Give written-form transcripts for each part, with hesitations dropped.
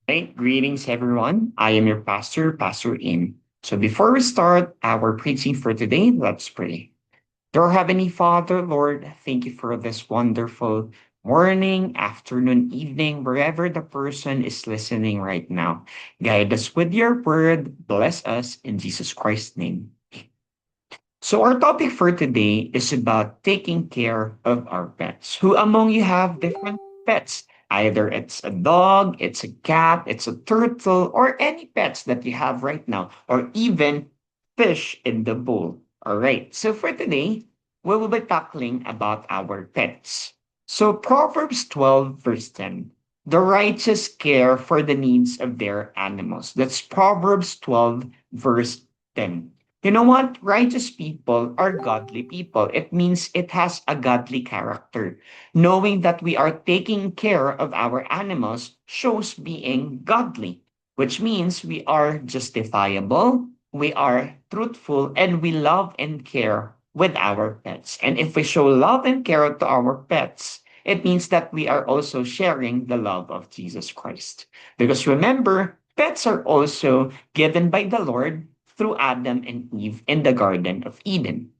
Hey, greetings everyone. I am your pastor, Pastor Im. So before we start our preaching for today, let's pray. Dear Heavenly Father, Lord, thank you for this wonderful morning, afternoon, evening, wherever the person is listening right now. Guide us with your word. Bless us in Jesus Christ's name. So our topic for today is about taking care of our pets. Who among you have different pets? Either it's a dog, it's a cat, it's a turtle, or any pets that you have right now, or even fish in the bowl. All right. So for today, we will be tackling about our pets. So Proverbs 12 verse 10. The righteous care for the needs of their animals. That's Proverbs 12 verse 10. You know what? Righteous people are godly people. It means it has a godly character. Knowing that we are taking care of our animals shows being godly, which means we are justifiable, we are truthful, and we love and care with our pets. And if we show love and care to our pets, it means that we are also sharing the love of Jesus Christ. Because remember, pets are also given by the Lord through Adam and Eve in the Garden of Eden.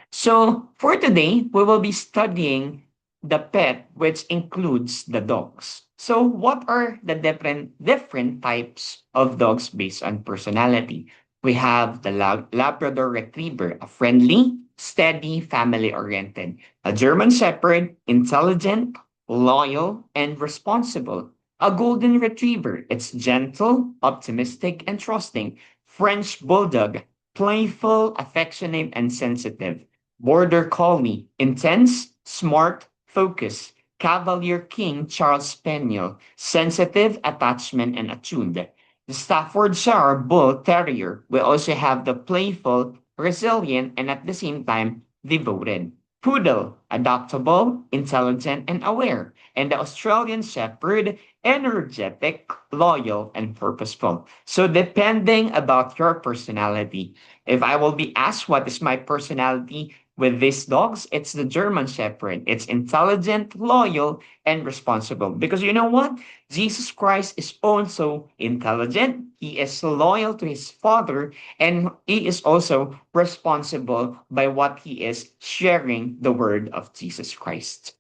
So, for today, we will be studying the pet, which includes the dogs. So, what are the different types of dogs based on personality? We have the Labrador Retriever, a friendly, steady, family oriented. A German Shepherd, intelligent, loyal, and responsible. A Golden Retriever, it's gentle, optimistic, and trusting. French Bulldog, playful, affectionate, and sensitive. Border Collie, intense, smart, focused. Cavalier King Charles Spaniel, sensitive, attachment, and attuned. The Staffordshire Bull Terrier. We also have the playful, resilient, and at the same time, devoted. Poodle, adaptable, intelligent, and aware. And the Australian Shepherd, energetic, loyal, and purposeful. So depending about your personality, if I will be asked what is my personality, with these dogs, it's the German Shepherd. It's intelligent, loyal, and responsible. Because you know what? Jesus Christ is also intelligent. He is loyal to his Father, and he is also responsible by what he is sharing the word of Jesus Christ.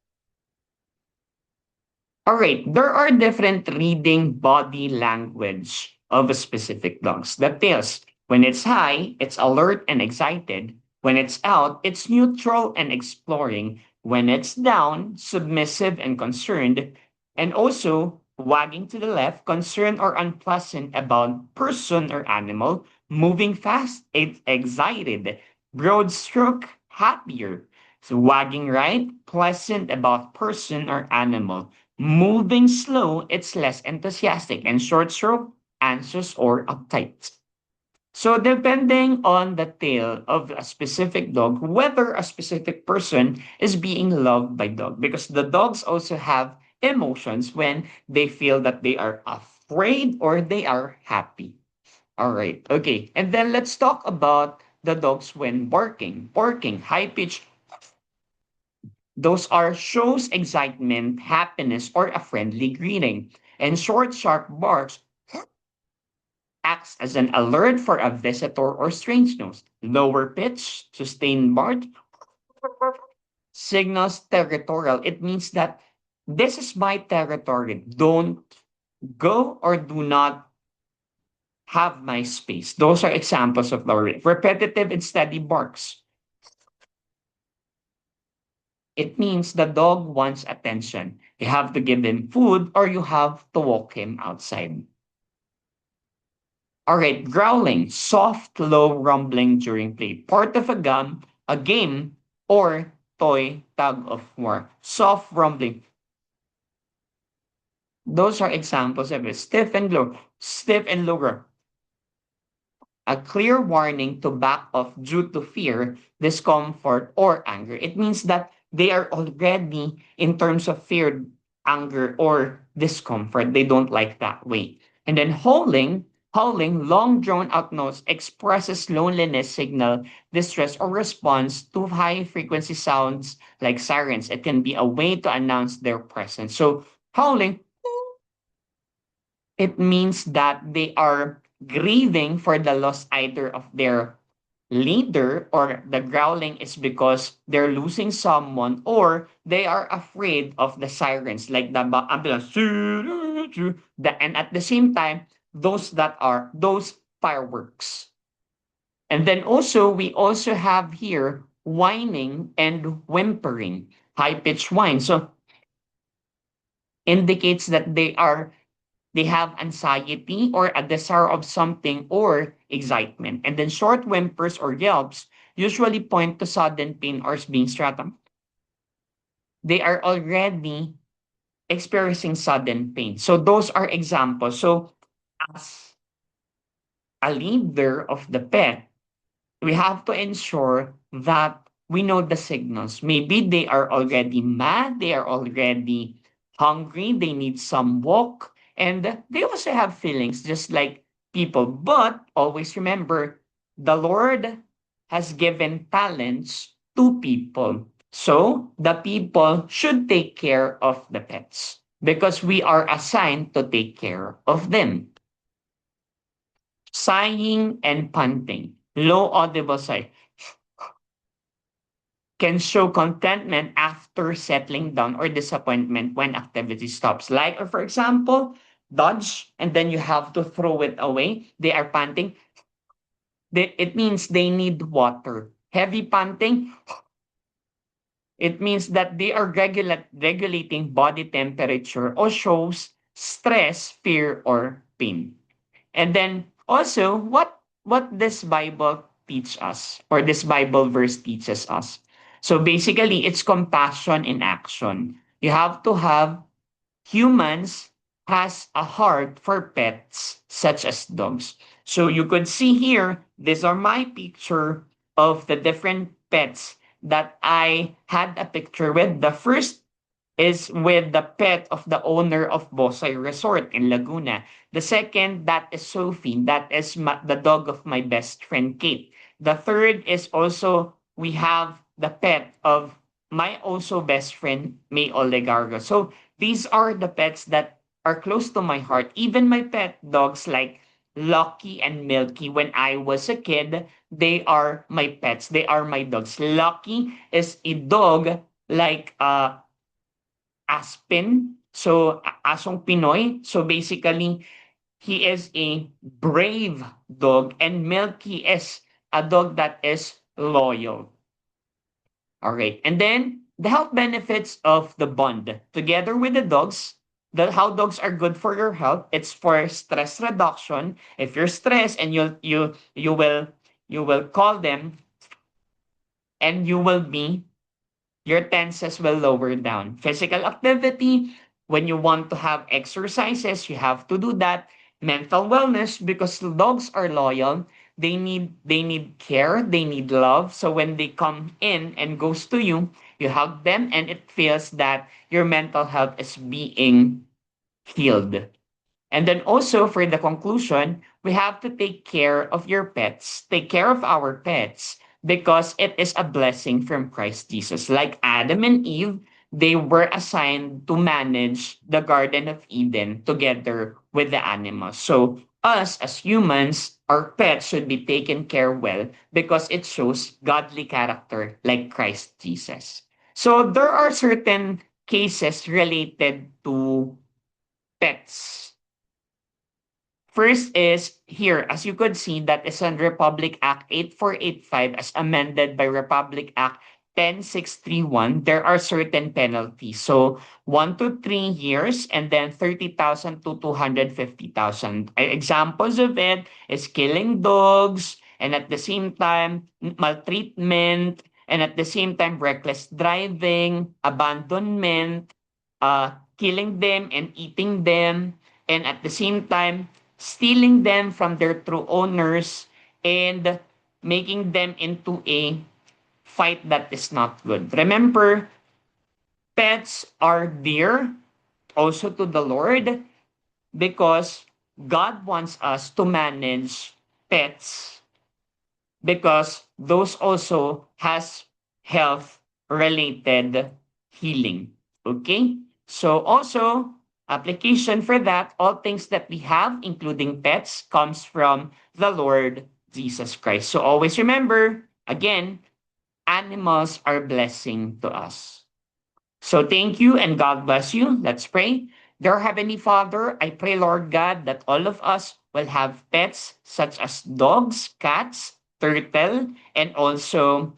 All right, there are different reading body language of a specific dogs. The tails, when it's high, it's alert and excited. When it's out, it's neutral and exploring. When it's down, submissive and concerned. And also, wagging to the left, concerned or unpleasant about person or animal. Moving fast, it's excited. Broad stroke, happier. So wagging right, pleasant about person or animal. Moving slow, it's less enthusiastic, and short stroke, anxious or uptight. So depending on the tail of a specific dog, whether a specific person is being loved by dog, because the dogs also have emotions when they feel that they are afraid or they are happy. All right, okay. And then let's talk about the dogs when barking. Barking, high pitch. Those are shows excitement, happiness, or a friendly greeting. And short, sharp barks acts as an alert for a visitor or strangeness. Lower pitch, sustained bark, signals territorial. It means that this is my territory. Don't go or do not have my space. Those are examples of lower. Repetitive and steady barks. It means the dog wants attention. You have to give him food or you have to walk him outside. All right, growling, soft, low rumbling during play, part of a game, or toy tug of war. Soft rumbling. Those are examples of it. Stiff and lower. A clear warning to back off due to fear, discomfort, or anger. It means that they are already in terms of fear, anger, or discomfort. They don't like that way. And then howling, long drawn out notes expresses loneliness, signal, distress, or response to high frequency sounds like sirens. It can be a way to announce their presence. So howling it means that they are grieving for the loss either of their leader, or the growling is because they're losing someone, or they are afraid of the sirens like the ambulance, and at the same time those fireworks. And then also we also have here whining and whimpering, high pitched whine, so indicates that they have anxiety or a desire of something or excitement. And then short whimpers or yelps usually point to sudden pain or being threatened. They are already experiencing sudden pain. So those are examples. So as a leader of the pet, we have to ensure that we know the signals. Maybe they are already mad, they are already hungry, they need some walk, and they also have feelings just like people. But always remember, the Lord has given talents to people. So the people should take care of the pets because we are assigned to take care of them. Sighing and panting, low audible sigh, can show contentment after settling down or disappointment when activity stops. Like, or for example, dodge, and then you have to throw it away. They are panting. It means they need water. Heavy panting, it means that they are regulating body temperature or shows stress, fear, or pain. And then also, what this Bible teach us, or this Bible verse teaches us. So basically, it's compassion in action. You have to have humans has a heart for pets such as dogs. So you could see here, these are my picture of the different pets that I had a picture with. The first is with the pet of the owner of Bosay Resort in Laguna. The second, that is Sophie. That is the dog of my best friend Kate. The third is also, we have the pet of my also best friend May Olegargo. So these are the pets that are close to my heart. Even my pet dogs like Lucky and Milky, when I was a kid, they are my pets. They are my dogs. Lucky is a dog like Aspen. So, asong Pinoy. So basically, he is a brave dog, and Milky is a dog that is loyal. All right. And then the health benefits of the bond together with the dogs. How dogs are good for your health. It's for stress reduction. If you're stressed, and you will call them, and your tenses will lower down. Physical activity, when you want to have exercises, you have to do that. Mental wellness, because dogs are loyal, they need care, they need love. So when they come in and goes to you, you hug them, and it feels that your mental health is being healed. And then also for the conclusion, we have to take care of your pets, take care of our pets, because it is a blessing from Christ Jesus. Like Adam and Eve, they were assigned to manage the Garden of Eden together with the animals. So us as humans, our pets should be taken care well because it shows godly character like Christ Jesus. So there are certain cases related to pets. First is here, as you could see, that is on Republic Act 8485 as amended by Republic Act 10631. There are certain penalties. So 1 to 3 years, and then 30,000 to 250,000. Examples of it is killing dogs, and at the same time, maltreatment, and at the same time, reckless driving, abandonment, killing them and eating them, and at the same time, stealing them from their true owners, and making them into a fight that is not good. Remember, pets are dear also to the Lord because God wants us to manage pets because those also has health related healing. Okay? So also Application for that, all things that we have, including pets, comes from the Lord Jesus Christ. So always remember, again, animals are blessing to us. So thank you and God bless you. Let's pray. Dear Heavenly Father, I pray, Lord God, that all of us will have pets such as dogs, cats, turtle, and also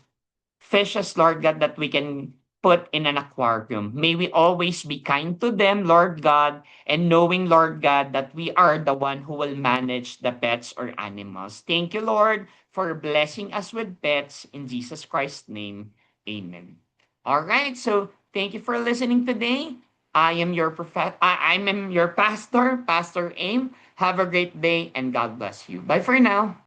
fishes, Lord God, that we can put in an aquarium. May we always be kind to them, Lord God, and knowing, Lord God, that we are the one who will manage the pets or animals. Thank you, Lord, for blessing us with pets. In Jesus Christ's name, amen. All right, so thank you for listening today. I'm your pastor, Pastor Aim. Have a great day and God bless you. Bye for now.